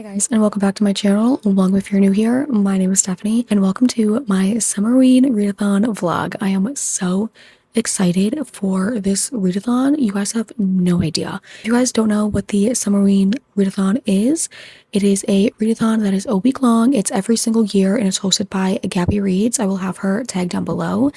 Hey guys, and welcome back to my channel. Welcome if you're new here. My name is Stephanie, and welcome to my summerween readathon vlog. I am so excited for this readathon. You guys have no idea. If you guys don't know what the summerween readathon is, it is a readathon that is a week long. It's every single year, and it's hosted by Gabby Reads. I will have her tagged down below.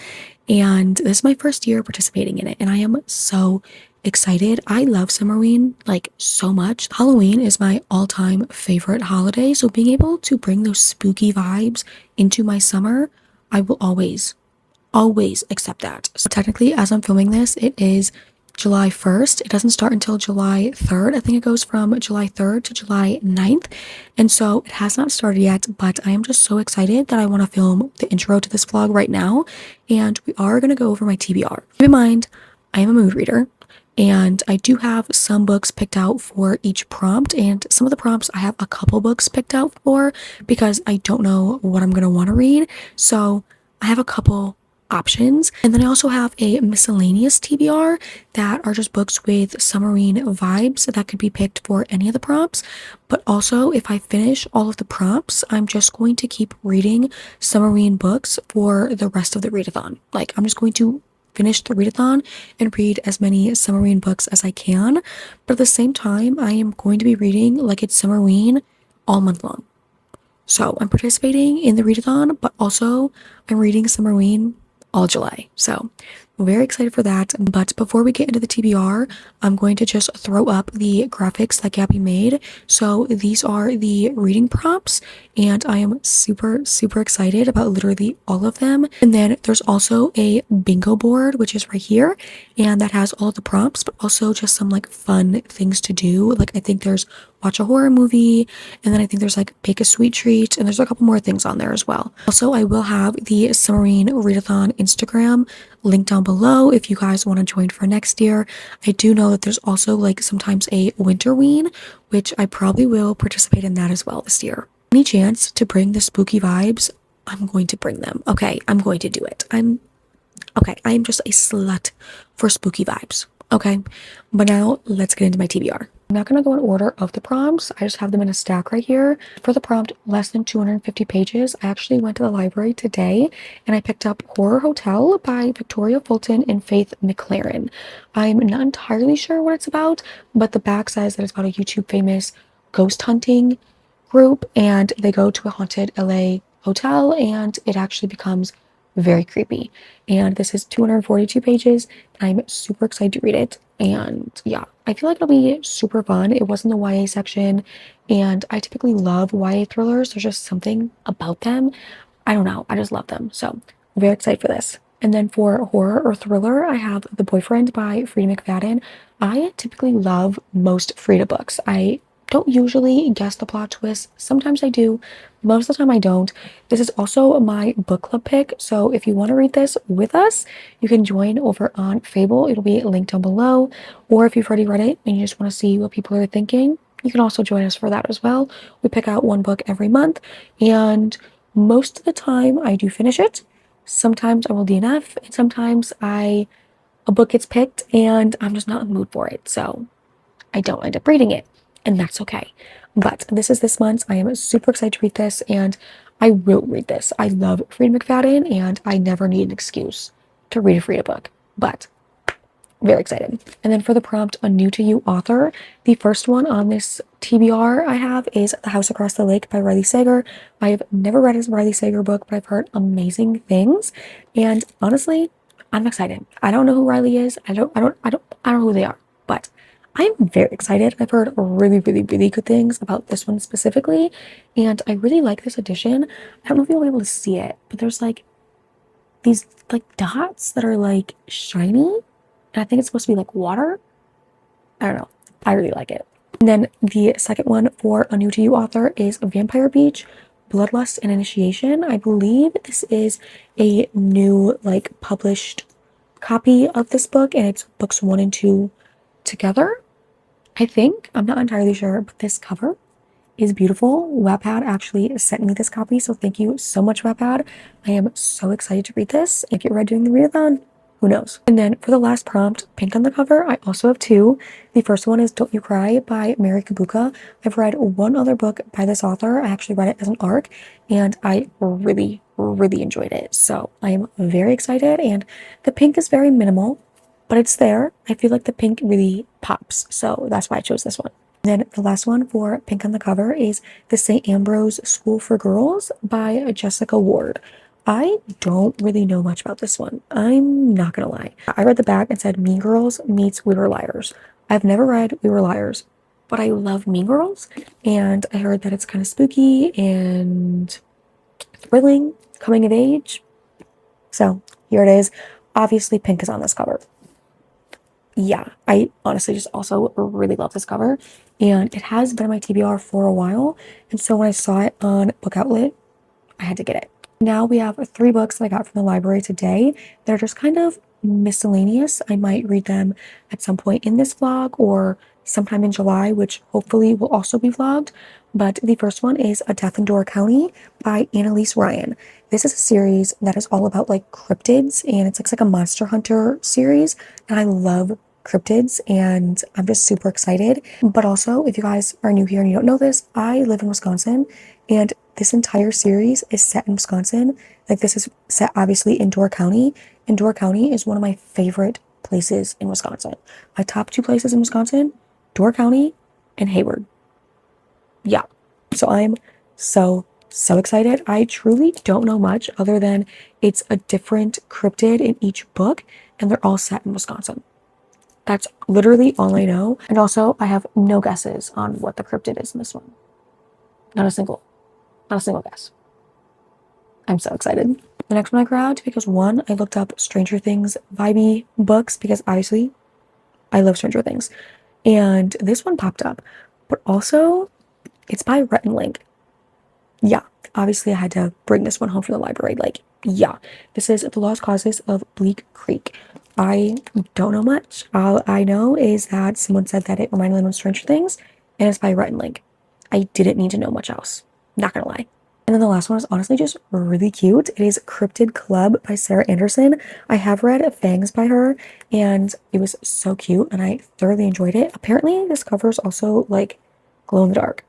And this is my first year participating in it, and I am so excited. I love summerween like so much. Halloween is my all-time favorite holiday, so being able to bring those spooky vibes into my summer, I will always accept that. So technically, as I'm filming this, it is July 1st. It doesn't start until July 3rd. I think it goes from July 3rd to July 9th. And so it has not started yet, but I am just so excited that I want to film the intro to this vlog right now. And we are going to go over my TBR. Keep in mind, I am a mood reader, and I do have some books picked out for each prompt, and some of the prompts I have a couple books picked out for because I don't know what I'm going to want to read. So I have a couple options, and then I also have a miscellaneous TBR that are just books with summerween vibes that could be picked for any of the prompts. But also, if I finish all of the prompts, I'm just going to keep reading summerween books for the rest of the readathon. Like, I'm just going to finish the readathon and read as many summerween books as I can, but at the same time I am going to be reading like it's summerween all month long. So I'm participating in the readathon, but also I'm reading summerween all July. So I'm very excited for that. But before we get into the TBR, I'm going to just throw up the graphics that Gabby made. So these are the reading prompts, and I am super excited about literally all of them. And then there's also a bingo board, which is right here, and that has all of the prompts, but also just some like fun things to do. Like I think there's watch a horror movie, and then I think there's like bake a sweet treat, and there's a couple more things on there as well. Also, I will have the summerween readathon Instagram linked down below if you guys want to join for next year. I do know that there's also like sometimes a winterween, which I probably will participate in that as well this year. Any chance to bring the spooky vibes, I'm going to bring them. Okay, I'm going to do it. I'm just a slut for spooky vibes. Okay, but now let's get into my TBR. I'm not going to go in order of the prompts. I just have them in a stack right here. For the prompt, less than 250 pages, I actually went to the library today and I picked up Horror Hotel by Victoria Fulton and Faith McClaren. I'm not entirely sure what it's about, but the back says that it's about a YouTube famous ghost hunting group, and they go to a haunted LA hotel, and it actually becomes very creepy. And this is 242 pages. I'm super excited to read it. And yeah, I feel like it'll be super fun. It was in the YA section, and I typically love YA thrillers. There's just something about them. I don't know. I just love them. So I'm very excited for this. And then for horror or thriller, I have The Boyfriend by Freida McFadden. I typically love most Freida books. I don't usually guess the plot twist. Sometimes I do. Most of the time I don't. This is also my book club pick, so if you want to read this with us, you can join over on Fable. It'll be linked down below. Or if you've already read it and you just want to see what people are thinking, you can also join us for that as well. We pick out one book every month, and most of the time I do finish it. Sometimes I will DNF, and sometimes a book gets picked and I'm just not in the mood for it, so I don't end up reading it. And that's okay. But this is this month. I am super excited to read this, and I will read this. I love Freida McFadden, and I never need an excuse to read a Freida book. But very excited. And then for the prompt, a new to you author. The first one on this TBR I have is The House Across the Lake by 𝖘𝖓𝖆𝖉. I have never read a 𝖘𝖓𝖆𝖉 book, but I've heard amazing things. And honestly, I'm excited. I don't know who Riley is. I don't know who they are, but I'm very excited. I've heard really good things about this one specifically, and I really like this edition. I don't know if you'll be able to see it, but there's like these like dots that are like shiny, and I think it's supposed to be like water. I don't know. I really like it. And then the second one for a new to you author is Vampire Beach, Bloodlust and Initiation. I believe this is a new like published copy of this book, and it's books 1 and 2 together, I think. I'm not entirely sure, but this cover is beautiful. Wattpad actually sent me this copy, so thank you so much, Wattpad. I am so excited to read this and get ready doing the readathon. who knows? And then for the last prompt, pink on the cover, I also have two. The first one is Don't You Cry by Mary Kubica. I've read one other book by this author. I actually read it as an ARC, and I really enjoyed it. So I am very excited, and the pink is very minimal, but it's there. I feel like the pink really pops, so that's why I chose this one. And then the last one for pink on the cover is The St. Ambrose School for Girls by Jessica Ward. I don't really know much about this one. I'm not gonna lie. I read the back and said Mean Girls meets We Were Liars. I've never read We Were Liars, but I love Mean Girls, and I heard that it's kind of spooky and thrilling, coming of age. So here it is. Obviously, pink is on this cover. Yeah, I honestly just also really love this cover, and it has been on my TBR for a while, and so when I saw it on Book Outlet, I had to get it. Now we have 3 books that I got from the library today. They're just kind of miscellaneous. I might read them at some point in this vlog or sometime in July, which hopefully will also be vlogged. But the first one is A Death in Door County by Annalise Ryan. This is a series that is all about like cryptids, and it's like a monster hunter series. And I love cryptids, and I'm just super excited. But also, if you guys are new here and you don't know this, I live in Wisconsin, and this entire series is set in Wisconsin. Like, this is set obviously in Door County, and Door County is one of my favorite places in Wisconsin. My top 2 places in Wisconsin, Door County and Hayward. Yeah, so I'm so excited. I truly don't know much other than it's a different cryptid in each book, and they're all set in Wisconsin. That's literally all I know. And also, I have no guesses on what the cryptid is in this one. Not a single guess. I'm so excited. The next one I grabbed because, one, I looked up Stranger Things vibey books because obviously I love Stranger Things. And this one popped up. But also, it's by Rhett and Link. Yeah, obviously I had to bring this one home from the library. Like, yeah. This is The Lost Causes of Bleak Creek. I don't know much. All I know is that someone said that it reminded them of Stranger Things, and it's by Rhett and Link. I didn't need to know much else. Not gonna lie. And then the last one is honestly just really cute. It is Cryptid Club by Sarah Andersen. I have read Fangs by her, and it was so cute, and I thoroughly enjoyed it. Apparently, this cover is also like glow in the dark.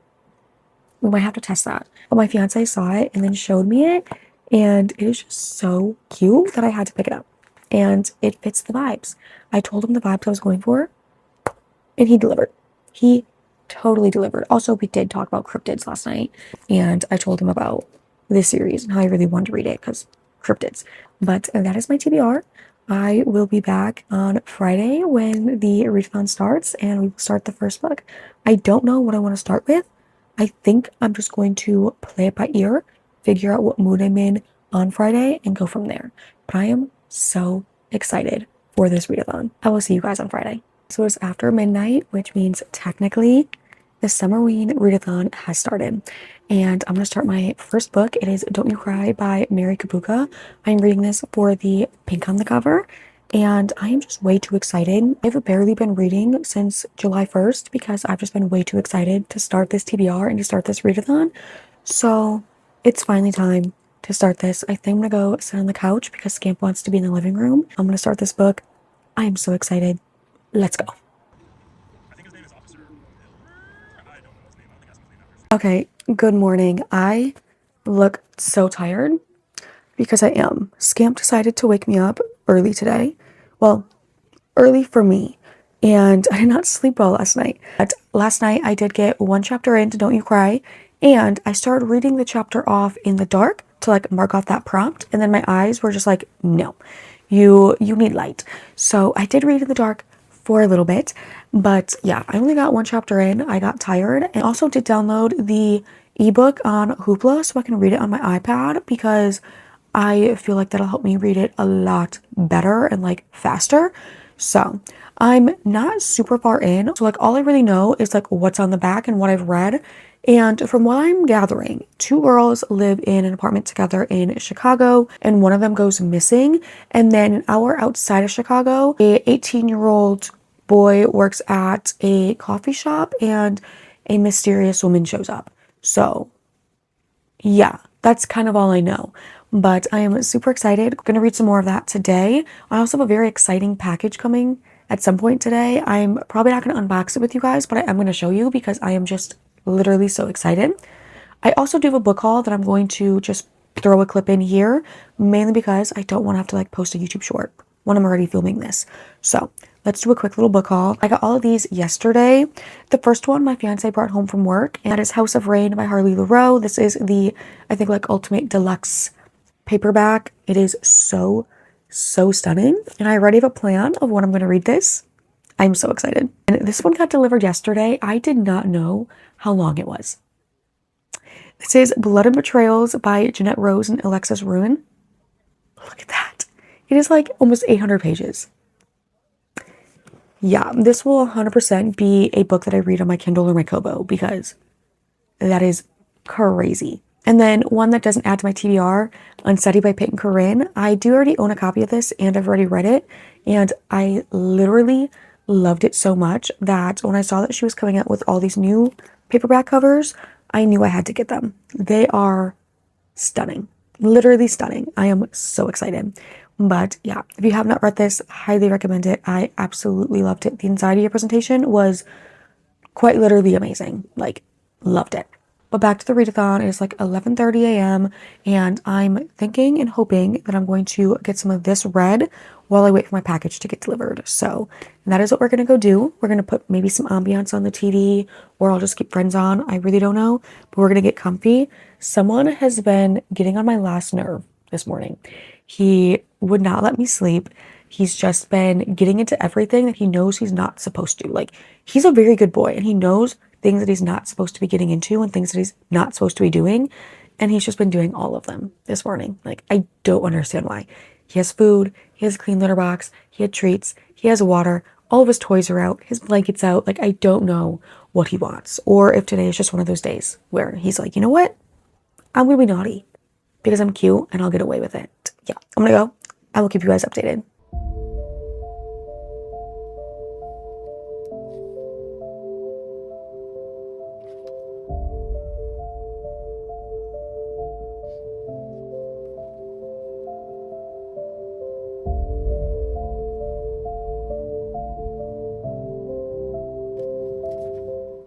We might have to test that. But my fiance saw it and then showed me it, and it is just so cute that I had to pick it up. And it fits the vibes. I told him the vibes I was going for, and he delivered. He totally delivered. Also, we did talk about cryptids last night, and I told him about this series and how I really wanted to read it because cryptids. But that is my TBR. I will be back on Friday when the readathon starts, and we will start the first book. I don't know what I want to start with. I think I'm just going to play it by ear, figure out what mood I'm in on Friday, and go from there. But I am so excited for this readathon. I will see you guys on Friday. So it's after midnight, which means technically the summerween readathon has started. And I'm going to start my first book. It is Don't You Cry by Mary Kubica. I'm reading this for the pink on the cover, and I am just way too excited. I've barely been reading since July 1st because I've just been way too excited to start this TBR and to start this readathon. So it's finally time to start this. I think I'm gonna go sit on the couch because Scamp wants to be in the living room. I'm gonna start this book. I am so excited. Let's go. Okay, good morning. I look so tired because I am. Scamp decided to wake me up early today. Well, early for me. And I did not sleep well last night. But last night I did get 1 chapter into Don't You Cry, and I started reading the chapter off in the dark to like mark off that prompt, and then my eyes were just like, no, you need light. So I did read in the dark for a little bit, but yeah, I only got 1 chapter in. I got tired, and also did download the ebook on Hoopla so I can read it on my iPad because I feel like that'll help me read it a lot better and like faster. So I'm not super far in. So like all I really know is like what's on the back and what I've read. And from what I'm gathering, 2 girls live in an apartment together in Chicago, and one of them goes missing. And then an hour outside of Chicago, a 18-year-old boy works at a coffee shop and a mysterious woman shows up. So yeah, that's kind of all I know. but I am super excited. I'm gonna read some more of that today. I also have a very exciting package coming at some point today. I'm probably not gonna unbox it with you guys, but I am gonna show you because I am just literally so excited. I also do have a book haul that I'm going to just throw a clip in here, mainly because I don't want to have to like post a YouTube short when I'm already filming this. So let's do a quick little book haul. I got all of these yesterday. The first one my fiance brought home from work, and that is House of Rain by 𝖘𝖙𝖆𝖆. This is the, I think, like ultimate deluxe paperback. It is so stunning, and I already have a plan of when I'm going to read this. I'm so excited. And this one got delivered yesterday. I did not know how long it was. This is Blood and Betrayals by Jeanette Rose and Alexis Ruin. Look at that. It is like almost 800 pages. Yeah, this will 100% be a book that I read on my Kindle or my Kobo because that is crazy. And then one that doesn't add to my TBR, Unsteady by mcfadden. I do already own a copy of this and I've already read it. And I literally loved it so much that when I saw that she was coming out with all these new paperback covers, I knew I had to get them. They are stunning, literally stunning. I am so excited. But yeah, if you have not read this, highly recommend it. I absolutely loved it. The anxiety representation was quite literally amazing. Like, loved it. But back to the readathon. It is like 11:30 a.m. and I'm thinking and hoping that I'm going to get some of this read while I wait for my package to get delivered. So that is what we're going to go do. We're going to put maybe some ambiance on the TV, or I'll just keep Friends on. I really don't know, but we're going to get comfy. Someone has been getting on my last nerve this morning. He would not let me sleep. He's just been getting into everything that he knows he's not supposed to. Like, he's a very good boy and he knows things that he's not supposed to be getting into and things that he's not supposed to be doing. And he's just been doing all of them this morning. Like, I don't understand why. He has food, he has a clean litter box, he had treats, he has water, all of his toys are out, his blanket's out. Like, I don't know what he wants. Or if today is just one of those days where he's like, you know what? I'm gonna be naughty because I'm cute and I'll get away with it. Yeah, I'm gonna go. I will keep you guys updated.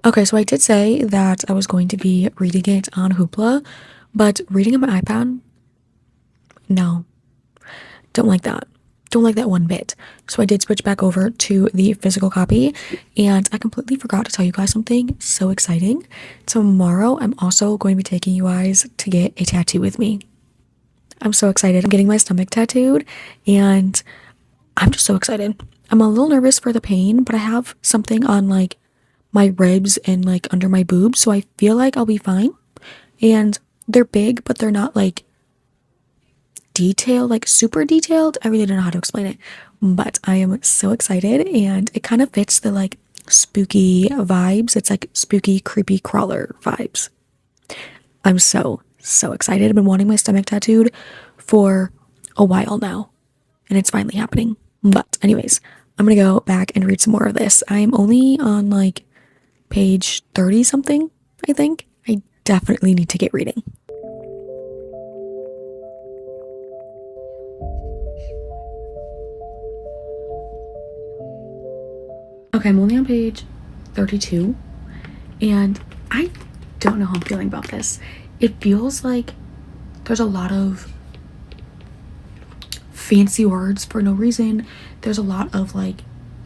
Okay, so I did say that I was going to be reading it on Hoopla, but reading on my iPad, no, don't like that. Don't like that one bit. So I did switch back over to the physical copy, and I completely forgot to tell you guys something so exciting. Tomorrow, I'm also going to be taking you guys to get a tattoo with me. I'm so excited. I'm getting my stomach tattooed, and I'm just so excited. I'm a little nervous for the pain, but I have something on like my ribs and like under my boobs, so I feel like I'll be fine. And they're big, but they're not like detailed, like super detailed. I really don't know how to explain it, but I am so excited, and it kind of fits the like spooky vibes. It's like spooky, creepy crawler vibes. I'm so excited. I've been wanting my stomach tattooed for a while now, and it's finally happening. But anyways, I'm gonna go back and read some more of this. I'm only on like page 30 something, I think. I definitely need to get reading. Okay, I'm only on page 32, and I don't know how I'm feeling about this. It feels like there's a lot of fancy words for no reason. There's a lot of like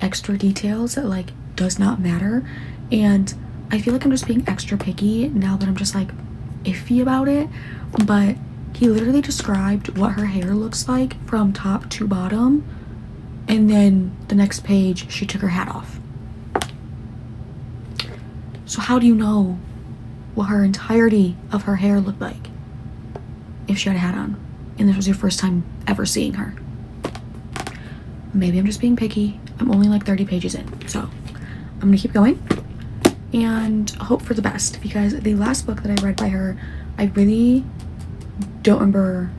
extra details that like does not matter, and I feel like I'm just being extra picky now that I'm just like iffy about it. But he literally described what her hair looks like from top to bottom, and then the next page she took her hat off. So how do you know what her entirety of her hair looked like if she had a hat on and this was your first time ever seeing her? Maybe I'm just being picky. I'm only like 30 pages in, so I'm gonna keep going and hope for the best, because the last book that I read by her, I really don't remember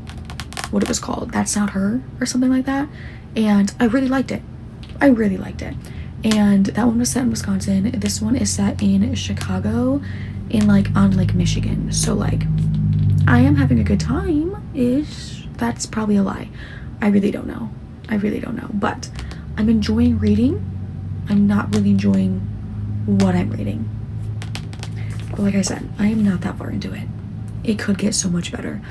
what it was called. That's Not Her or something like that, and I really liked it. And that one was set in Wisconsin. This one is set in Chicago, in like on Lake Michigan. So like I am having a good time, ish. That's probably a lie. I really don't know. I really don't know. But I'm enjoying reading. I'm not really enjoying what I'm reading. But like I said, I am not that far into it. It could get so much better.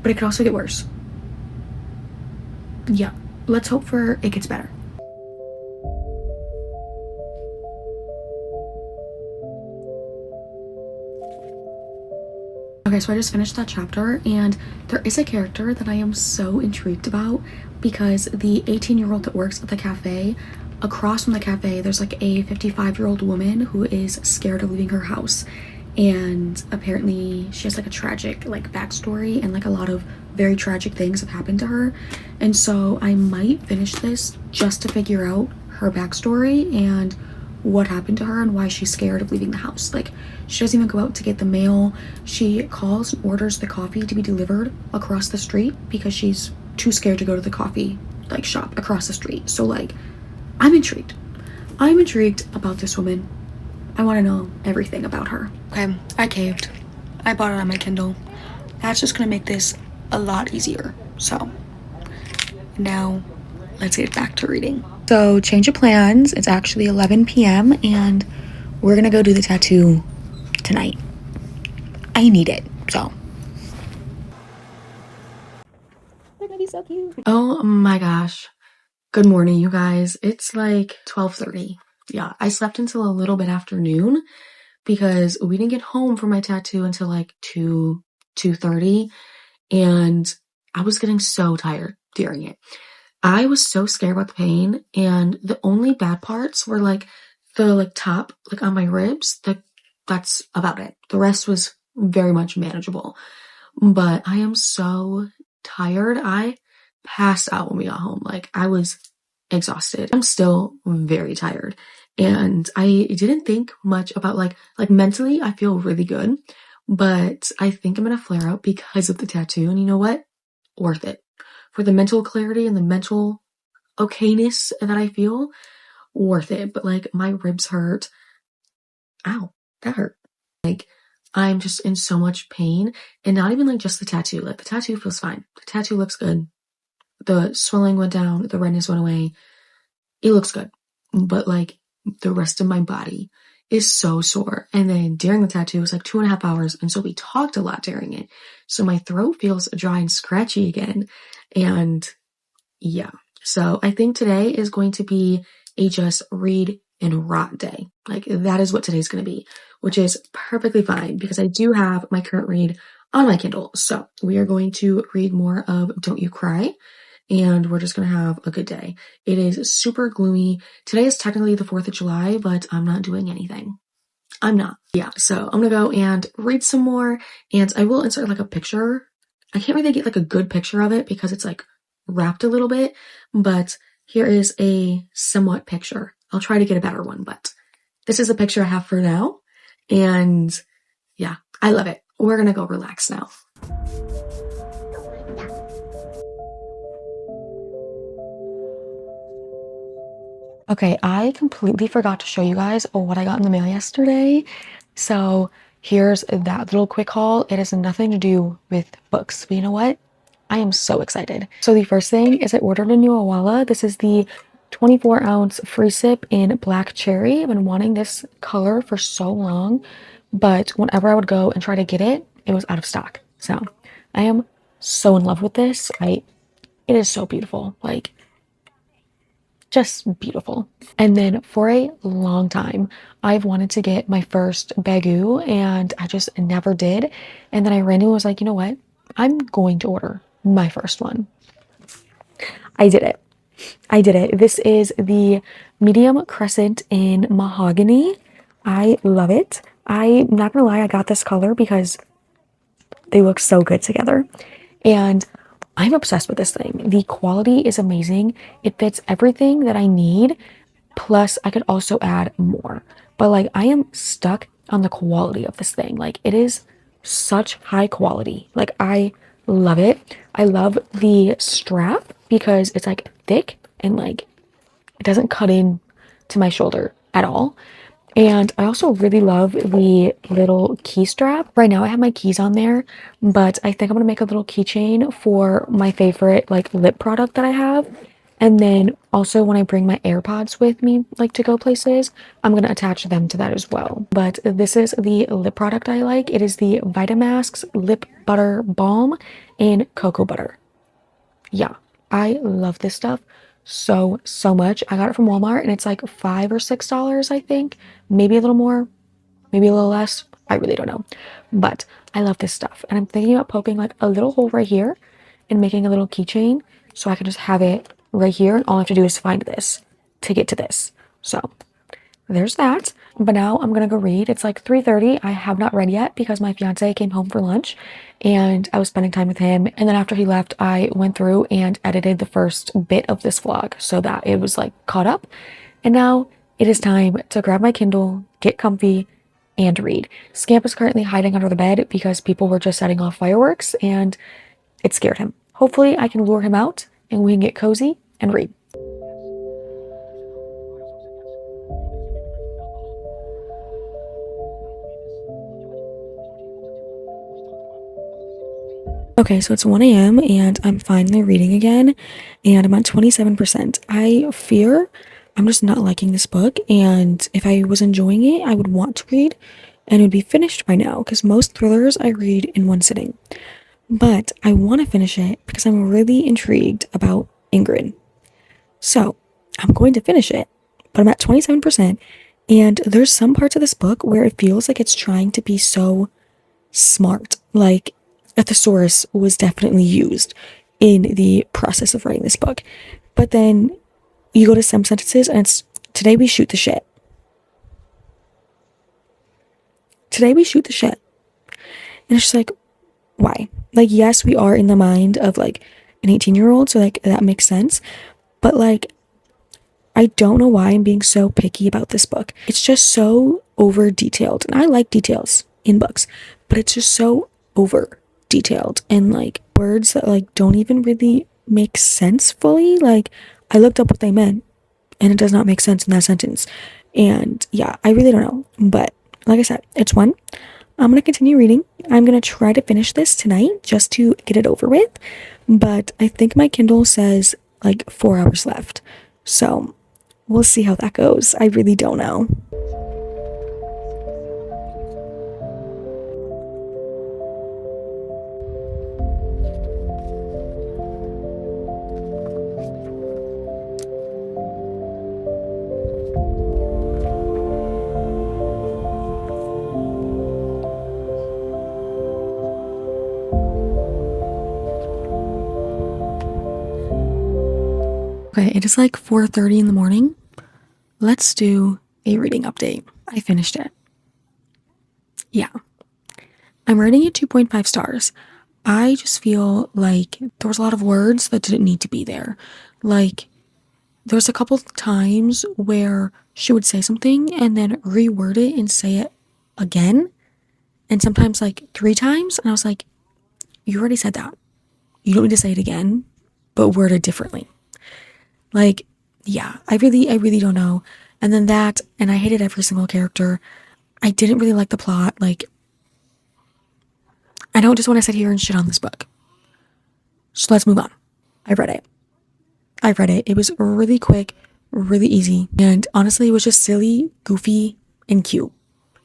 But it could also get worse. Yeah, let's hope for it gets better. Okay, so I just finished that chapter, and there is a character that I am so intrigued about because the 18-year-old that works at the cafe, across from the cafe, there's like a 55-year-old woman who is scared of leaving her house. And apparently she has like a tragic like backstory, and like a lot of very tragic things have happened to her. And so I might finish this just to figure out her backstory and what happened to her and why she's scared of leaving the house. Like, she doesn't even go out to get the mail. She calls and orders the coffee to be delivered across the street because she's too scared to go to the coffee like shop across the street. So like, I'm intrigued about this woman. I want to know everything about her. Okay, I caved. I bought it on my Kindle. That's just gonna make this a lot easier. So now let's get back to reading. So change of plans. It's actually 11 p.m. and we're gonna go do the tattoo tonight. I need it, so. They're gonna be so cute. Oh my gosh. Good morning, you guys. It's like 12:30. Yeah, I slept until a little bit after noon because we didn't get home from my tattoo until like 2:30, and I was getting so tired during it. I was so scared about the pain, and the only bad parts were like the like top, like on my ribs. That's about it. The rest was very much manageable. But I am so tired. I passed out when we got home. Like, I was exhausted. I'm still very tired. And I didn't think much about like mentally, I feel really good. But I think I'm gonna flare out because of the tattoo. And you know what? Worth it. For the mental clarity and the mental okayness that I feel, worth it. But like, my ribs hurt. Ow, that hurt. Like, I'm just in so much pain, and not even like just the tattoo. Like, the tattoo feels fine. The tattoo looks good. The swelling went down. The redness went away. It looks good. But like, the rest of my body is so sore. And then during the tattoo, it was like 2.5 hours. And so we talked a lot during it. So my throat feels dry and scratchy again. And yeah, so I think today is going to be a just read and rot day. Like, that is what today's going to be, which is perfectly fine because I do have my current read on my Kindle. So we are going to read more of Don't You Cry, and we're just going to have a good day. It is super gloomy. Today is technically the 4th of July, but I'm not doing anything. I'm not. Yeah, so I'm going to go and read some more, and I will insert like a picture. I can't really get like a good picture of it because it's like wrapped a little bit, but here is a somewhat picture. I'll try to get a better one, but this is the picture I have for now. And yeah, I love it. We're going to go relax now. Okay, I completely forgot to show you guys what I got in the mail yesterday. So here's that little quick haul. It has nothing to do with books, but you know what? I am so excited. So the first thing is I ordered a new Awala. This is the 24-ounce free sip in black cherry. I've been wanting this color for so long, but whenever I would go and try to get it, it was out of stock. So I am so in love with this. It is so beautiful. Like, just beautiful. And then for a long time, I've wanted to get my first baggu, and I just never did. And then I randomly was like, you know what? I'm going to order my first one. I did it. This is the medium crescent in mahogany. I love it. I'm not gonna lie, I got this color because they look so good together. And I'm obsessed with this thing. The quality is amazing. It fits everything that I need. Plus, I could also add more. But like, I am stuck on the quality of this thing. Like, it is such high quality. Like, I love it. I love the strap because it's like thick and like it doesn't cut in to my shoulder at all. And I also really love the little key strap. Right now I have my keys on there, but I think I'm gonna make a little keychain for my favorite like lip product that I have. And then also when I bring my AirPods with me, like to go places, I'm gonna attach them to that as well. But this is the lip product I like. It is the Vitamask's Lip Butter Balm in cocoa butter. Yeah, I love this stuff so much. I got it from Walmart and it's like $5 or $6, I think. Maybe a little more, maybe a little less. I really don't know. But I love this stuff. And I'm thinking about poking like a little hole right here and making a little keychain so I can just have it right here. And all I have to do is find this to get to this. So there's that. But now I'm gonna go read. It's like 3:30. I have not read yet because my fiance came home for lunch and I was spending time with him. And then after he left, I went through and edited the first bit of this vlog so that it was like caught up. And now it is time to grab my Kindle, get comfy, and read. Scamp is currently hiding under the bed because people were just setting off fireworks and it scared him. Hopefully I can lure him out and we can get cozy and read. Okay, so it's 1 a.m. and I'm finally reading again, and I'm at 27%. I fear I'm just not liking this book, and if I was enjoying it, I would want to read, and it would be finished by now, because most thrillers I read in one sitting. But I want to finish it because I'm really intrigued about Ingrid. So I'm going to finish it, but I'm at 27%, and there's some parts of this book where it feels like it's trying to be so smart. Like a thesaurus was definitely used in the process of writing this book. But then you go to some sentences and it's today we shoot the shit. Today we shoot the shit. And it's just like, why? Like, yes, we are in the mind of like an 18-year-old, so like that makes sense. But like, I don't know why I'm being so picky about this book. It's just so over detailed. And I like details in books, but it's just so over detailed and like words that like don't even really make sense fully. Like I looked up what they meant and it does not make sense in that sentence. And yeah, I really don't know. But like I said, it's one. I'm gonna continue reading. I'm gonna try to finish this tonight just to get it over with. But I think my Kindle says like 4 hours left. So we'll see how that goes. I really don't know. Okay, it is like 4:30 in the morning. Let's do a reading update. I finished it. Yeah. I'm rating it 2.5 stars. I just feel like there was a lot of words that didn't need to be there. Like, there's a couple times where she would say something and then reword it and say it again. And sometimes like 3 times. And I was like, you already said that. You don't need to say it again, but word it differently. Like, yeah, I really don't know. And then that, and I hated every single character. I didn't really like the plot. Like, I don't just want to sit here and shit on this book. So let's move on. I read it. It was really quick, really easy. And honestly, it was just silly, goofy, and cute.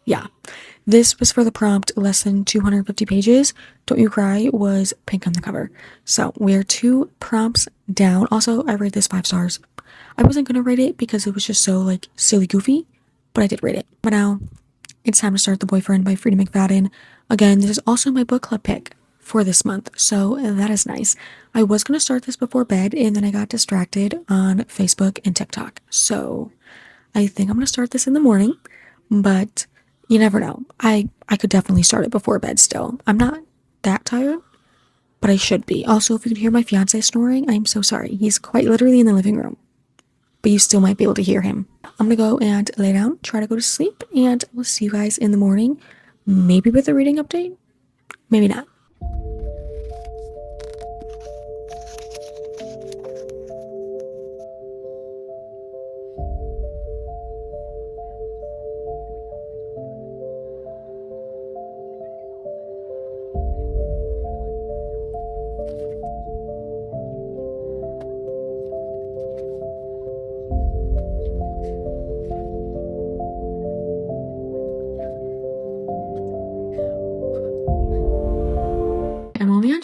Yeah. This was for the prompt less than 250 pages. Don't You Cry was pink on the cover. So we're 2 prompts down. Also, I rated this 5 stars. I wasn't going to rate it because it was just so like silly goofy, but I did rate it. But now it's time to start The Boyfriend by Freida McFadden. Again, this is also my book club pick for this month, so that is nice. I was going to start this before bed and then I got distracted on Facebook and TikTok. So I think I'm going to start this in the morning, but you never know. I could definitely start it before bed still. I'm not that tired, but I should be. Also, if you can hear my fiance snoring, I'm so sorry. He's quite literally in the living room, but you still might be able to hear him. I'm gonna go and lay down, try to go to sleep, and we'll see you guys in the morning. Maybe with a reading update, maybe not.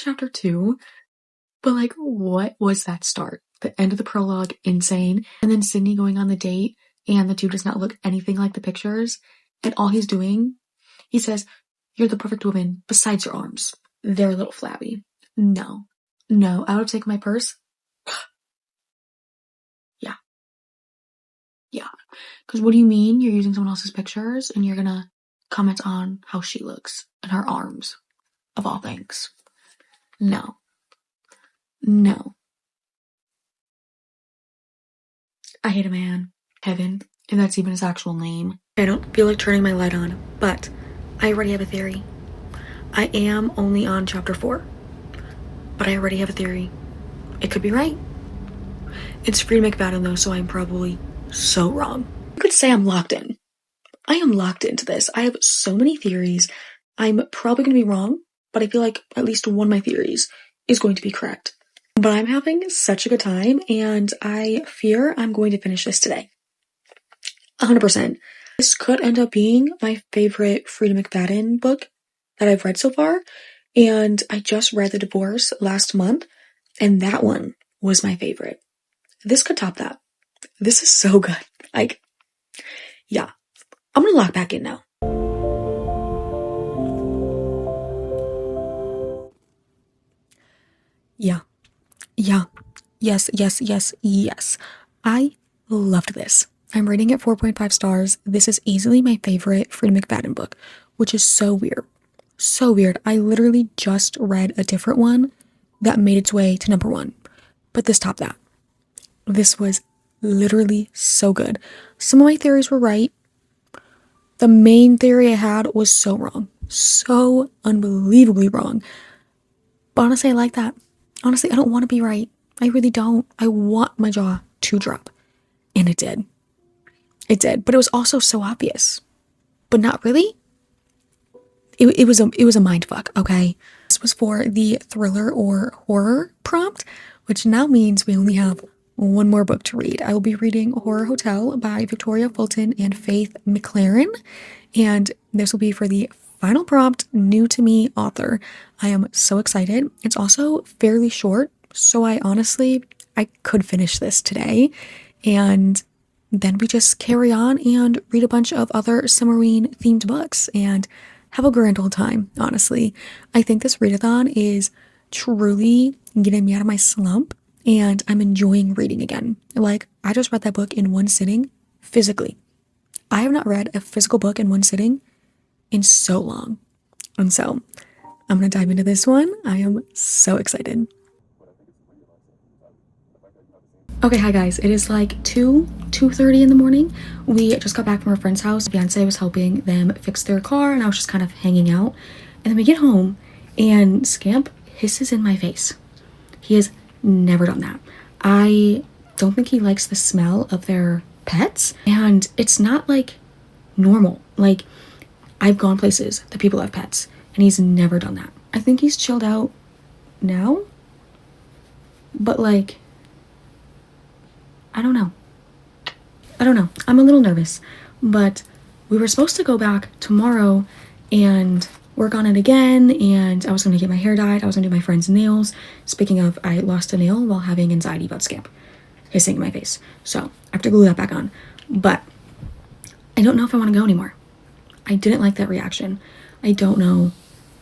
chapter 2, but like, what was that start? The end of the prologue, insane. And then Sydney going on the date, and the dude does not look anything like the pictures. And all he's doing, he says, "You're the perfect woman besides your arms. They're a little flabby." No. No, I would take my purse. Yeah. Yeah. Because what do you mean you're using someone else's pictures and you're gonna comment on how she looks and her arms, of all things? No. No. I hate a man. Kevin, if that's even his actual name. I don't feel like turning my light on, but I already have a theory. I am only on chapter 4, but I already have a theory. It could be right. It's Freida mcfadden though, so I'm probably so wrong. You could say I'm locked in. I am locked into this. I have so many theories. I'm probably going to be wrong, but I feel like at least one of my theories is going to be correct. But I'm having such a good time, and I fear I'm going to finish this today. 100%. This could end up being my favorite Freida mcfadden book that I've read so far, and I just read The Divorce last month, and that one was my favorite. This could top that. This is so good. Like, yeah. I'm gonna lock back in now. Yeah. Yeah. Yes, yes, yes, yes. I loved this. I'm rating it 4.5 stars. This is easily my favorite Freida mcfadden book, which is so weird. So weird. I literally just read a different one that made its way to number 1, but this topped that. This was literally so good. Some of my theories were right. The main theory I had was so wrong. So unbelievably wrong. But honestly, I like that. Honestly, I don't want to be right. I really don't. I want my jaw to drop. And it did. It did. But it was also so obvious. But not really. It was a mind fuck, okay? This was for the thriller or horror prompt, which now means we only have one more book to read. I will be reading Horror Hotel by Victoria Fulton and Faith mcClaren, and this will be for the final prompt, new to me author. I am so excited. It's also fairly short, so I could finish this today, and then we just carry on and read a bunch of other summerween themed books and have a grand old time, honestly. I think this readathon is truly getting me out of my slump, and I'm enjoying reading again. Like, I just read that book in one sitting, physically. I have not read a physical book in one sitting in so long. And so, I'm going to dive into this one. I am so excited. Okay, hi guys. It is like 2:30 in the morning. We just got back from our friend's house. Fiance was helping them fix their car, and I was just kind of hanging out. And then we get home, and Scamp hisses in my face. He has never done that. I don't think he likes the smell of their pets, and it's not like normal. Like, I've gone places that people have pets, and he's never done that. I think he's chilled out now, but like, I don't know. I'm a little nervous, but we were supposed to go back tomorrow and work on it again, and I was going to get my hair dyed. I was going to do my friend's nails. Speaking of, I lost a nail while having anxiety about Scamp hissing in my face, so I have to glue that back on. But I don't know if I want to go anymore. I didn't like that reaction. I don't know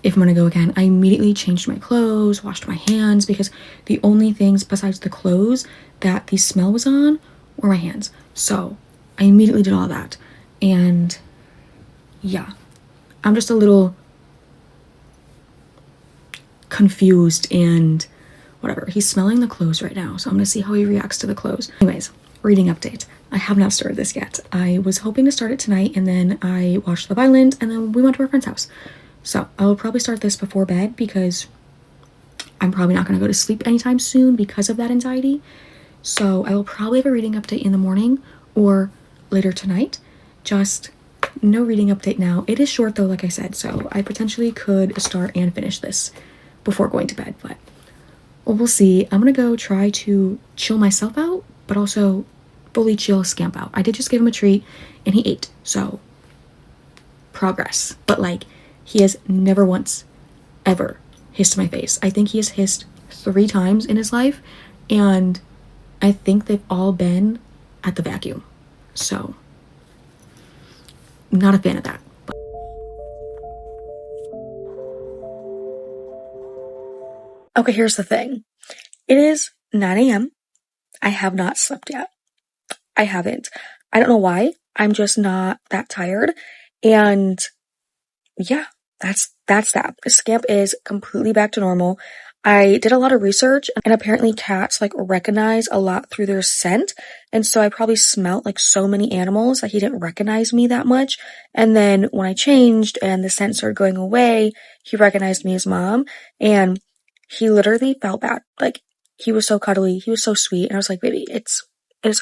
if I'm going to go again. I immediately changed my clothes, washed my hands, because the only things besides the clothes that the smell was on were my hands. So I immediately did all that. And yeah, I'm just a little confused and whatever. He's smelling the clothes right now, so I'm gonna see how he reacts to the clothes. Anyways, reading update. I have not started this yet. I was hoping to start it tonight, and then I watched Love Island, and then we went to our friend's house. So I will probably start this before bed, because I'm probably not gonna go to sleep anytime soon because of that anxiety. So I will probably have a reading update in the morning or later tonight. Just no reading update now. It is short though, like I said, so I potentially could start and finish this before going to bed, but we'll see. I'm gonna go try to chill myself out, but also fully chill Scamp out. I did just give him a treat and he ate, so progress. But like, he has never once ever hissed in my face. I think he has hissed 3 times in his life, and I think they've all been at the vacuum. So, not a fan of that. Okay, here's the thing. It is 9 a.m. I have not slept yet. I haven't. I don't know why. I'm just not that tired. And yeah, that's that. Scamp is completely back to normal. I did a lot of research, and apparently cats like recognize a lot through their scent. And so I probably smelt like so many animals that he didn't recognize me that much. And then when I changed and the scent started going away, he recognized me as mom, and he literally felt bad. Like, he was so cuddly. He was so sweet. And I was like, baby, it's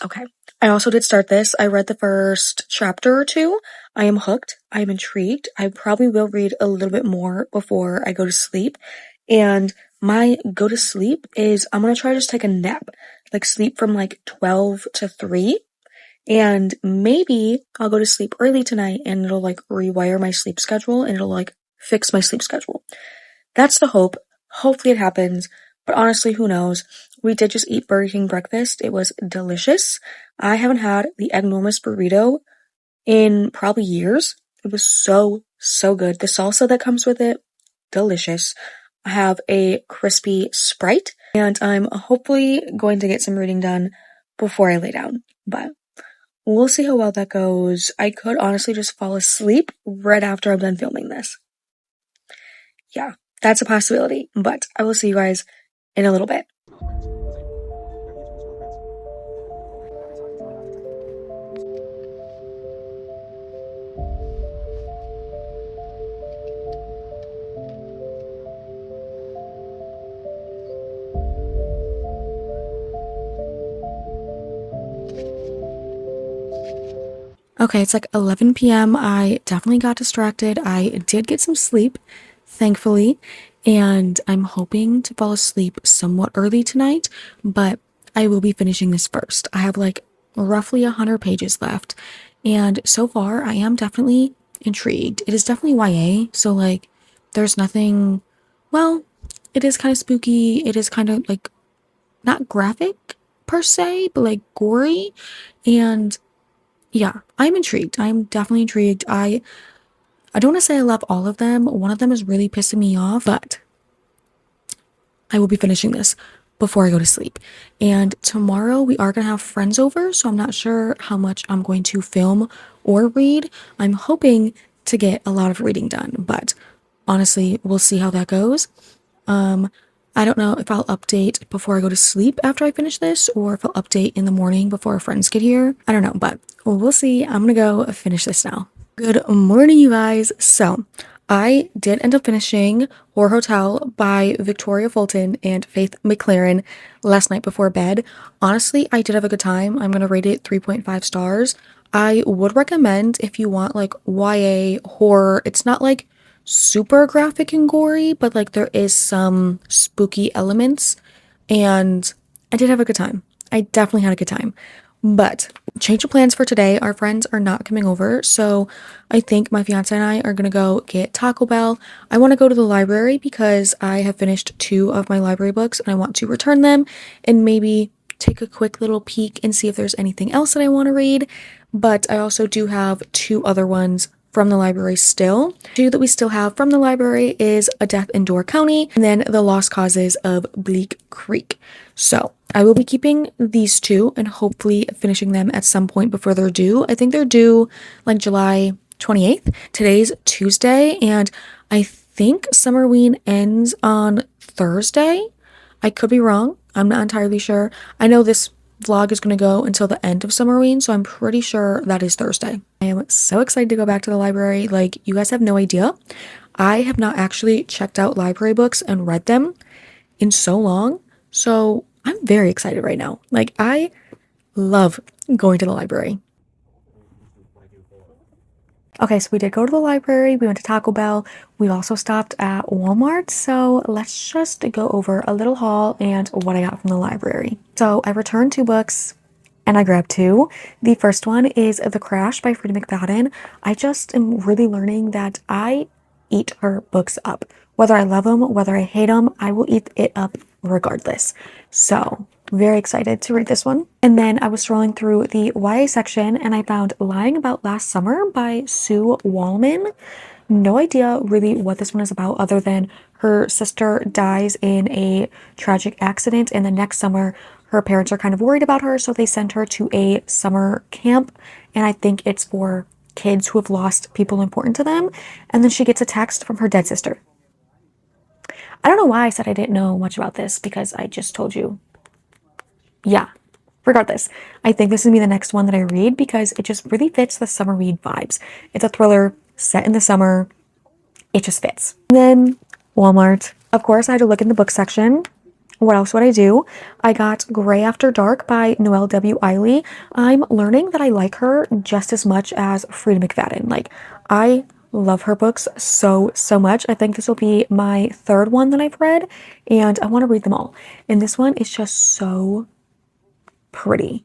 okay. I also did start this. I read the first chapter or two. I am hooked. I am intrigued. I probably will read a little bit more before I go to sleep. And my go to sleep is I'm going to try to just take a nap, like sleep from like 12 to 3. And maybe I'll go to sleep early tonight and it'll like rewire my sleep schedule and it'll like fix my sleep schedule. That's the hope. Hopefully it happens. But honestly, who knows? We did just eat Burger King breakfast. It was delicious. I haven't had the enormous burrito in probably years. It was so, so good. The salsa that comes with it, delicious. I have a crispy Sprite, and I'm hopefully going to get some reading done before I lay down. But we'll see how well that goes. I could honestly just fall asleep right after I'm done filming this. Yeah, that's a possibility, but I will see you guys in a little bit. Okay, it's like 11 p.m. I definitely got distracted. I did get some sleep, thankfully, and I'm hoping to fall asleep somewhat early tonight, but I will be finishing this first. I have like roughly 100 pages left, and so far I am definitely intrigued. It is definitely YA, so like there's nothing, well, it is kind of spooky. It is kind of like not graphic per se, but like gory, and yeah, I'm intrigued. I'm definitely intrigued. I don't want to say I love all of them. One of them is really pissing me off, but I will be finishing this before I go to sleep. And tomorrow we are going to have friends over, so I'm not sure how much I'm going to film or read. I'm hoping to get a lot of reading done, but honestly, we'll see how that goes. I don't know if I'll update before I go to sleep after I finish this, or if I'll update in the morning before our friends get here. I don't know, but we'll see. I'm gonna go finish this now. Good morning, you guys. So, I did end up finishing Horror Hotel by Victoria Fulton and Faith McClaren last night before bed. Honestly, I did have a good time. I'm gonna rate it 3.5 stars. I would recommend if you want like YA horror. It's not like super graphic and gory, but like there is some spooky elements, and I did have a good time. I definitely had a good time. But change of plans for today. Our friends are not coming over, so I think my fiance and I are gonna go get Taco Bell. I want to go to the library because I have finished 2 of my library books and I want to return them and maybe take a quick little peek and see if there's anything else that I want to read. But I also do have 2 other ones from the library still. 2 that we still have from the library is A Death in Door County and then The Lost Causes of Bleak Creek. So I will be keeping these 2 and hopefully finishing them at some point before they're due. I think they're due like July 28th. Today's Tuesday, and I think Summerween ends on Thursday. I could be wrong. I'm not entirely sure. I know this vlog is going to go until the end of Summerween, so I'm pretty sure that is Thursday. I am so excited to go back to the library. Like, you guys have no idea. I have not actually checked out library books and read them in so long, so I'm very excited right now. Like, I love going to the library. Okay, so we did go to the library, we went to Taco Bell, we also stopped at Walmart, so let's just go over a little haul and what I got from the library. So I returned 2 books and I grabbed 2. The first one is The Crash by Freida McFadden. I just am really learning that I eat her books up. Whether I love them, whether I hate them, I will eat it up regardless. So very excited to read this one. And then I was scrolling through the YA section and I found Lying About Last Summer by Sue Wallman. No idea really what this one is about other than her sister dies in a tragic accident and the next summer her parents are kind of worried about her, so they send her to a summer camp, and I think it's for kids who have lost people important to them, and then she gets a text from her dead sister. I don't know why I said I didn't know much about this because I just told you. Yeah, regardless, I think this is going to be the next one that I read because it just really fits the summer read vibes. It's a thriller set in the summer. It just fits. And then Walmart. Of course, I had to look in the book section. What else would I do? I got Gray After Dark by 𝖘𝖊𝖆𝖉𝖋𝖗𝖔𝖓𝖄. I'm learning that I like her just as much as Freida mcfadden. Like, I love her books so much. I think this will be my third one that I've read, and I want to read them all. And this one is just so pretty.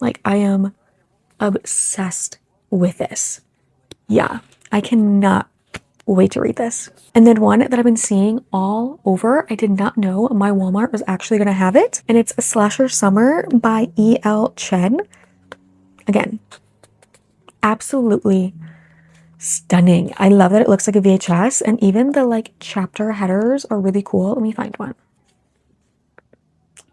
Like, I am obsessed with this. Yeah, I cannot wait to read this. And then one that I've been seeing all over, I did not know my Walmart was actually going to have it, and it's Slasher Summer by E.L. Chen. Again, absolutely stunning. I love that it looks like a VHS, and even the like chapter headers are really cool. Let me find one.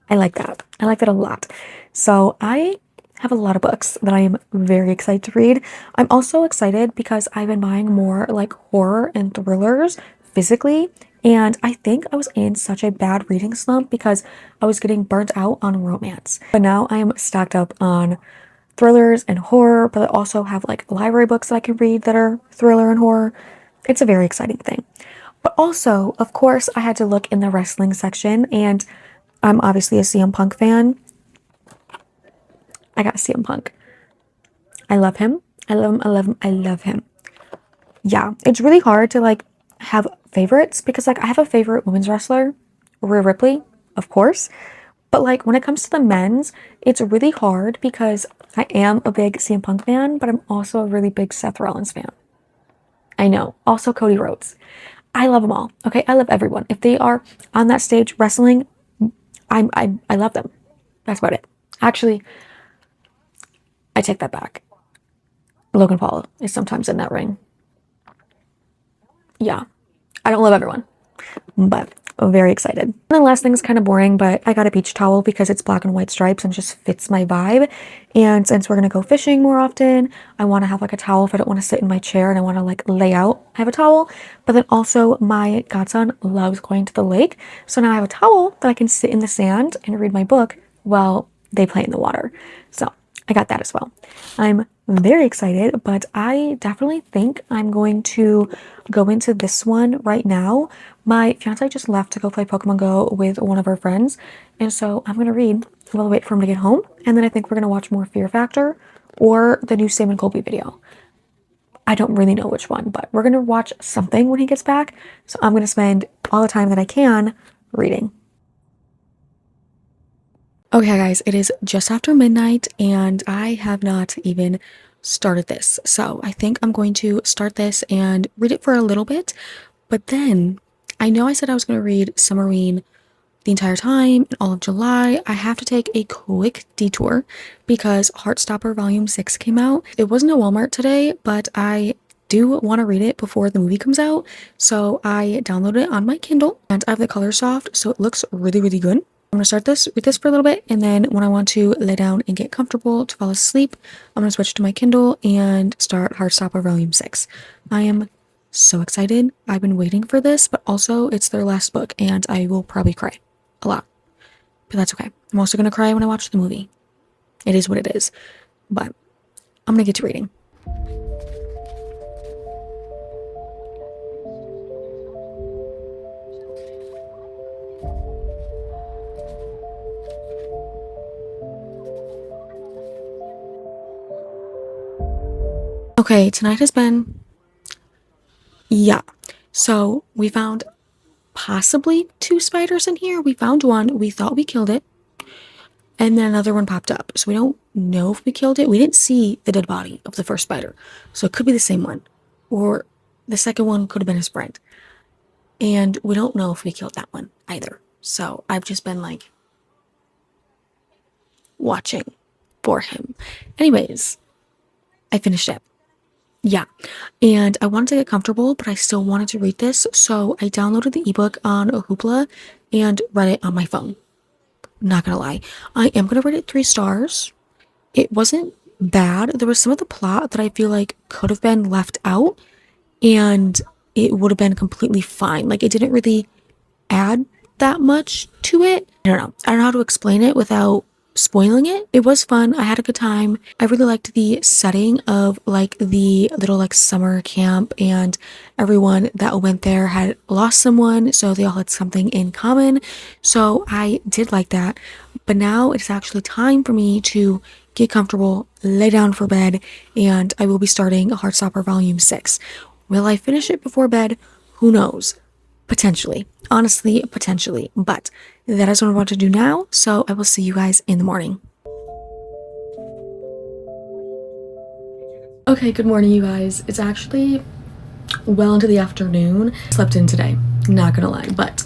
I like that. I like that a lot. So I have a lot of books that I am very excited to read. I'm also excited because I've been buying more like horror and thrillers physically, and I think I was in such a bad reading slump because I was getting burnt out on romance. But now I am stocked up on thrillers and horror, but I also have like library books that I can read that are thriller and horror. It's a very exciting thing. But also, of course, I had to look in the wrestling section, and I'm obviously a CM Punk fan. I got CM Punk. I love him. I love him. I love him. I love him. Yeah, it's really hard to like have favorites because like I have a favorite women's wrestler, Rhea Ripley, of course. But like when it comes to the men's, it's really hard because I am a big CM Punk fan, but I'm also a really big Seth Rollins fan. I know. Also Cody Rhodes. I love them all. Okay, I love everyone. If they are on that stage wrestling, I love them. That's about it. Actually, I take that back. Logan Paul is sometimes in that ring. Yeah, I don't love everyone, but I'm very excited. And the last thing is kind of boring, but I got a beach towel because it's black and white stripes and just fits my vibe. And since we're gonna go fishing more often, I want to have like a towel if I don't want to sit in my chair and I want to like lay out. I have a towel, but then also my godson loves going to the lake, so now I have a towel that I can sit in the sand and read my book while they play in the water. So I got that as well. I'm very excited, but I definitely think I'm going to go into this one right now. My fiance just left to go play Pokemon Go with one of our friends, and so I'm gonna read while I wait for him to get home, and then I think we're gonna watch more Fear Factor or the new Sam and Colby video. I don't really know which one, but we're gonna watch something when he gets back, so I'm gonna spend all the time that I can reading. Okay, guys, it is just after midnight and I have not even started this. So I think I'm going to start this and read it for a little bit. But then I know I said I was going to read Summerween the entire time and all of July. I have to take a quick detour because Heartstopper Volume 6 came out. It wasn't at Walmart today, but I do want to read it before the movie comes out. So I downloaded it on my Kindle and I have the color soft, so it looks really good. I'm going to start this, read this for a little bit, and then when I want to lay down and get comfortable to fall asleep, I'm going to switch to my Kindle and start Heartstopper Volume 6. I am so excited. I've been waiting for this, but also it's their last book, and I will probably cry a lot. But that's okay. I'm also going to cry when I watch the movie. It is what it is. But I'm going to get to reading. Okay, tonight has been, yeah. So we found possibly 2 spiders in here. We found one. We thought we killed it. And then another one popped up. So we don't know if we killed it. We didn't see the dead body of the first spider. So it could be the same one. Or the second one could have been his friend. And we don't know if we killed that one either. So I've just been like watching for him. Anyways, I finished it. Yeah. And I wanted to get comfortable, but I still wanted to read this. So I downloaded the ebook on Hoopla and read it on my phone. Not gonna lie. I am gonna rate it 3 stars. It wasn't bad. There was some of the plot that I feel like could have been left out and it would have been completely fine. Like, it didn't really add that much to it. I don't know. I don't know how to explain it without spoiling it. It was fun. I had a good time. I really liked the setting of like the little like summer camp, and everyone that went there had lost someone, so they all had something in common. So I did like that. But now it's actually time for me to get comfortable, lay down for bed, and I will be starting Heartstopper Volume 6. Will I finish it before bed? Who knows? Potentially. Honestly, potentially. But that is what I'm about to do now, so I will see you guys in the morning. Okay, good morning, you guys. It's actually well into the afternoon. Slept in today, not gonna lie, but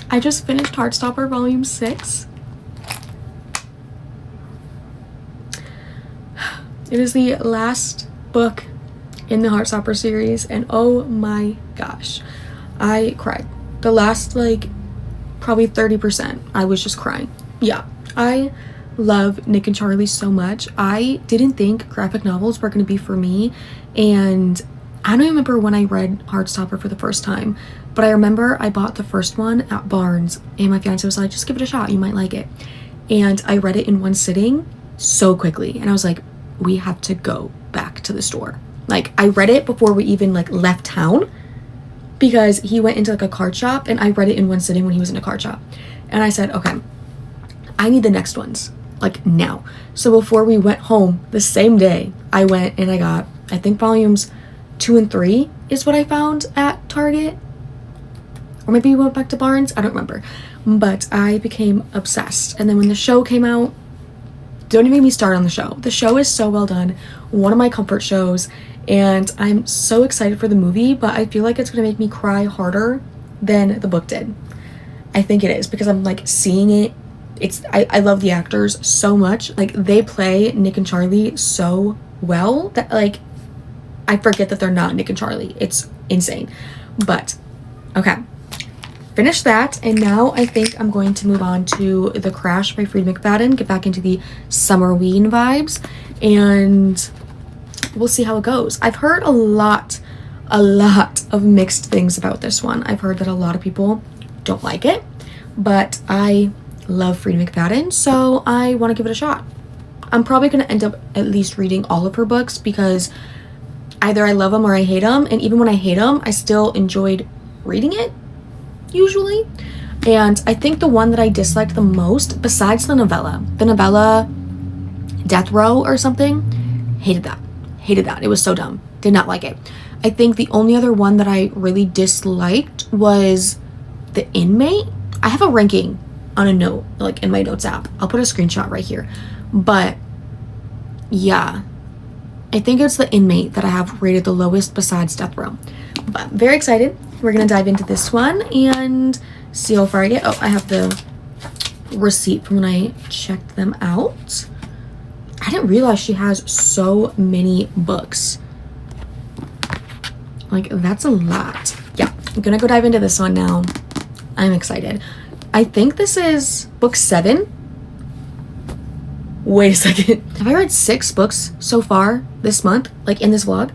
I just finished Heartstopper Volume 6. It is the last book in the Heartstopper series, and oh my gosh, I cried. The last, like, probably 30%, I was just crying. Yeah, I love Nick and Charlie so much. I didn't think graphic novels were going to be for me, and I don't remember when I read Heartstopper for the first time, but I remember I bought the first one at Barnes, and my fiance was like, just give it a shot, you might like it. And I read it in one sitting so quickly, and I was like, we have to go back to the store. Like, I read it before we even like left town, because he went into like a card shop, and I read it in one sitting when he was in a card shop. And I said, okay, I need the next ones, like, now. So before we went home the same day, I went and I got, I think volumes 2 and 3 is what I found at Target. Or maybe we went back to Barnes, I don't remember. But I became obsessed. And then when the show came out, don't even get me started on the show. The show is so well done. One of my comfort shows. And I'm so excited for the movie, but I feel like it's going to make me cry harder than the book did. I think it is, because I'm like seeing it. I love the actors so much. Like, they play Nick and Charlie so well that like I forget that they're not Nick and Charlie. It's insane. But okay, finish that, and now I think I'm going to move on to The Crash by Freida McFadden, get back into the summerween vibes, and we'll see how it goes. I've heard a lot of mixed things about this one. I've heard that a lot of people don't like it, but I love Freida McFadden, so I want to give it a shot. I'm probably going to end up at least reading all of her books, because either I love them or I hate them, and even when I hate them, I still enjoyed reading it, usually. And I think the one that I disliked the most, besides the novella Death Row or something, hated that. It was so dumb. Did not like it. I think the only other one that I really disliked was The Inmate. I have a ranking on a note, like in my notes app. I'll put a screenshot right here. But yeah, I think it's The Inmate that I have rated the lowest besides Death Row. But very excited. We're going to dive into this one and see how far I get. Oh, I have the receipt from when I checked them out. I didn't realize she has so many books. Like, that's a lot. Yeah, I'm gonna go dive into this one now. I'm excited. I think this is book 7. Wait a second. Have I read 6 books so far this month? Like, in this vlog?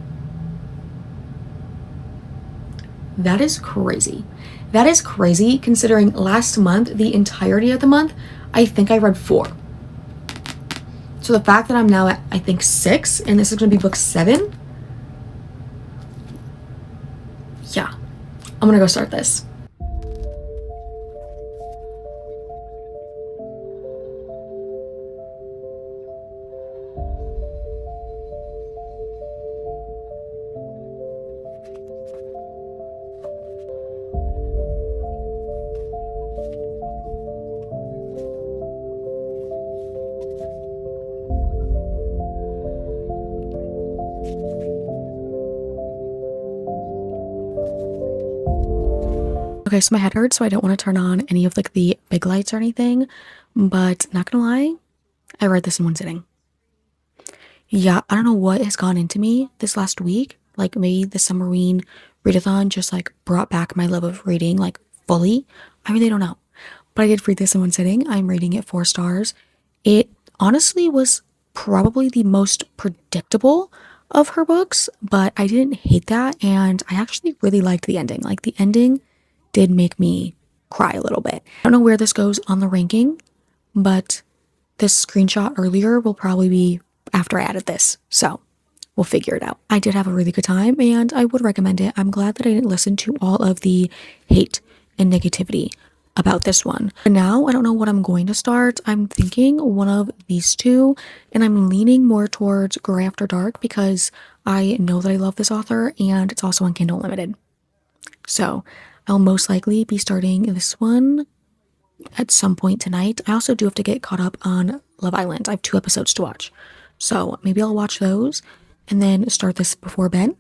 That is crazy. That is crazy, considering last month, the entirety of the month, I think I read 4. So the fact that I'm now at, I think, 6, and this is going to be book 7, yeah, I'm going to go start this. Okay, so my head hurts, so I don't want to turn on any of like the big lights or anything, but not gonna lie, I read this in one sitting. Yeah, I don't know what has gone into me this last week. Like maybe the summerween readathon just like brought back my love of reading like fully. I really don't know. But I did read this in one sitting. I'm rating it 4 stars. It honestly was probably the most predictable of her books, but I didn't hate that, and I actually really liked the ending. Like the ending did make me cry a little bit. I don't know where this goes on the ranking, but this screenshot earlier will probably be after I added this, so we'll figure it out. I did have a really good time, and I would recommend it. I'm glad that I didn't listen to all of the hate and negativity about this one. But now I don't know what I'm going to start. I'm thinking one of these two, and I'm leaning more towards Grey After Dark because I know that I love this author, and it's also on Kindle Unlimited. So I'll most likely be starting this one at some point tonight. I also do have to get caught up on Love Island. I have 2 episodes to watch. So maybe I'll watch those and then start this before bed.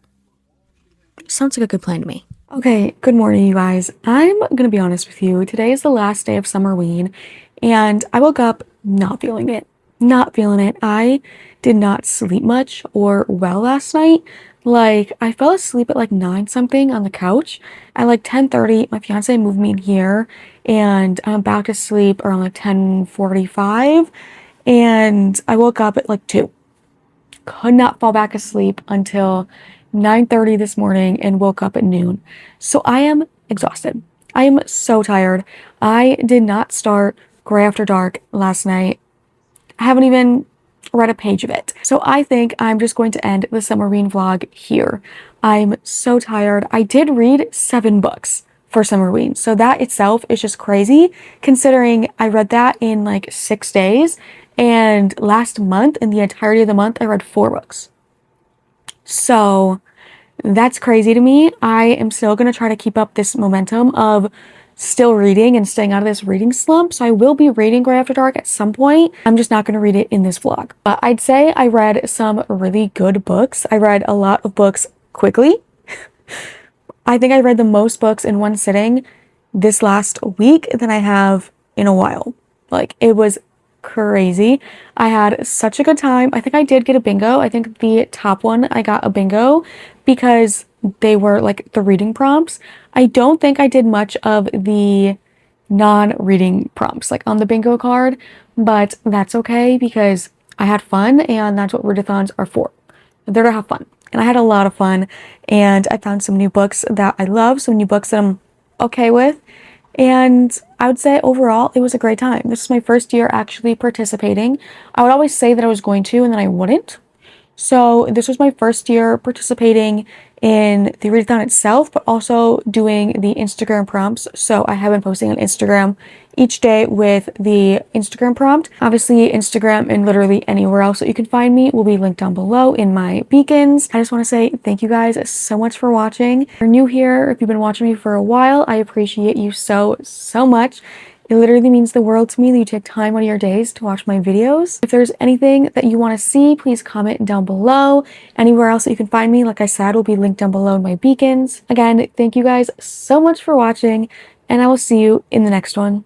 Sounds like a good plan to me. Okay, good morning, you guys. I'm gonna be honest with you. Today is the last day of summerween, and I woke up not feeling it. Not feeling it. I did not sleep much or well last night. Like, I fell asleep at like 9 something on the couch. At like 10:30, my fiance moved me in here, and I'm about to sleep around like 10:45, and I woke up at like 2. Could not fall back asleep until 9:30 this morning and woke up at noon. So I am exhausted. I am so tired. I did not start Grey After Dark last night. I haven't even read a page of it. So I think I'm just going to end the summerween vlog here. I'm so tired. I did read 7 books for summerween, so that itself is just crazy considering I read that in like 6 days, and last month, in the entirety of the month, I read 4 books. So that's crazy to me. I am still going to try to keep up this momentum of still reading and staying out of this reading slump. So I will be reading Grey After Dark at some point. I'm just not going to read it in this vlog. But I'd say I read some really good books. I read a lot of books quickly. I think I read the most books in one sitting this last week than I have in a while. Like, it was crazy. I had such a good time. I think I did get a bingo. I think the top one I got a bingo because they were like the reading prompts. I don't think I did much of the non-reading prompts like on the bingo card, but that's okay because I had fun, and that's what readathons are for. They're to have fun. And I had a lot of fun, and I found some new books that I love, some new books that I'm okay with. And I would say overall, it was a great time. This is my first year actually participating. I would always say that I was going to, and then I wouldn't. So this was my first year participating in the readathon itself, but also doing the Instagram prompts. So I have been posting on Instagram each day with the Instagram prompt. Obviously, Instagram and literally anywhere else that you can find me will be linked down below in my beacons. I just want to say thank you guys so much for watching. If you're new here, if you've been watching me for a while, I appreciate you so much. It literally means the world to me that you take time out of your days to watch my videos. If there's anything that you want to see, please comment down below. Anywhere else that you can find me, like I said, will be linked down below in my beacons. Again, thank you guys so much for watching, and I will see you in the next one.